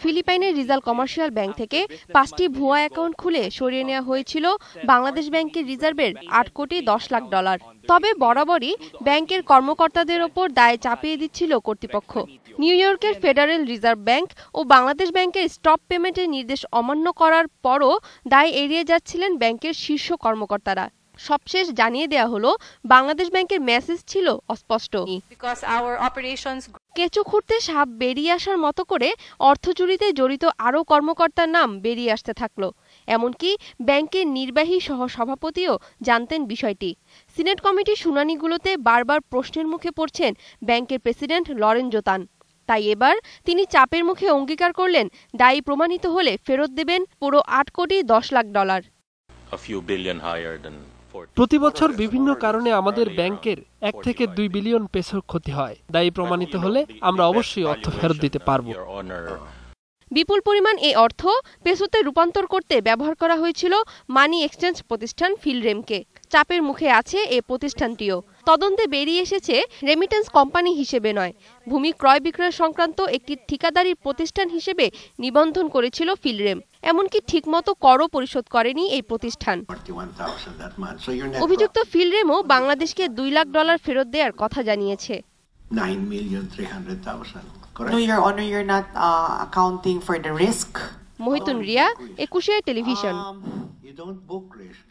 ফিলিপাইনের রিজাল commercial bank থেকে 5টি ভুয়া অ্যাকাউন্ট খুলে সরিয়ে নেওয়া হয়েছিল বাংলাদেশ ব্যাংকের রিজার্ভের 8 কোটি 10 লাখ ডলার। তবে বরাবরই ব্যাংকের কর্মকর্তাদের ওপর দায় চাপিয়ে দিচ্ছিল কর্তৃপক্ষ। নিউ ইয়র্কের ফেডারেল রিজার্ভ ব্যাংক ও বাংলাদেশ ব্যাংকের স্টপ পেমেন্টের নির্দেশ অমান্য করার পরও দায় এড়িয়ে যাচ্ছিলেন ব্যাংকের শীর্ষ কর্মকর্তারা। সবশেষ জানিয়ে দেয়া হলো বাংলাদেশ ব্যাংকের মেসেজ ছিল অস্পষ্ট। কেঁচো খুঁড়তে সাপ বেরিয়ে আসার মতো করে অর্থ চুরিতে জড়িত আরও কর্মকর্তার নাম বেরিয়ে আসতে থাকলো। এমনকি ব্যাংকের নির্বাহী সহ সভাপতিও জানতেন বিষয়টি। সিনেট কমিটির শুনানিগুলোতে বারবার প্রশ্নের মুখে পড়ছেন ব্যাংকের প্রেসিডেন্ট লরেঞ্জো তান। তাই এবার তিনি চাপের মুখে অঙ্গীকার করলেন দায়ী প্রমাণিত হলে ফেরত দেবেন পুরো 8 কোটি 10 লাখ ডলার। প্রতি বছর বিভিন্ন কারণে আমাদের ব্যাংকের 1 থেকে 2 বিলিয়ন পেসোর ক্ষতি হয়। দায়ী প্রমাণিত হলে আমরা অবশ্যই অর্থ ফেরত দিতে পারব। বিপুল পরিমাণ এই অর্থ পেসোতে রূপান্তর করতে ব্যবহার করা হয়েছিল মানি এক্সচেঞ্জ প্রতিষ্ঠান ফিলরেমকে। চাপের মুখে আছে এ প্রতিষ্ঠানটিও। তদন্তে বেরিয়ে এসেছে রেমিটেন্স কোম্পানি হিসেবে নয়, ভূমি ক্রয় বিক্রয় সংক্রান্ত একটি ঠিকাদারি প্রতিষ্ঠান হিসেবে নিবন্ধন করেছিল ফিলরেম। এমনকি ঠিকমতো করও পরিশোধ করেনি এই প্রতিষ্ঠান। অভিযুক্ত ফিলরেমও বাংলাদেশকে 2 লাখ ডলার ফেরত দেওয়ার কথা জানিয়েছে। No, Your Honor, you're not accounting for the risk. Mohitun Riya, 21 television. You don't book risk.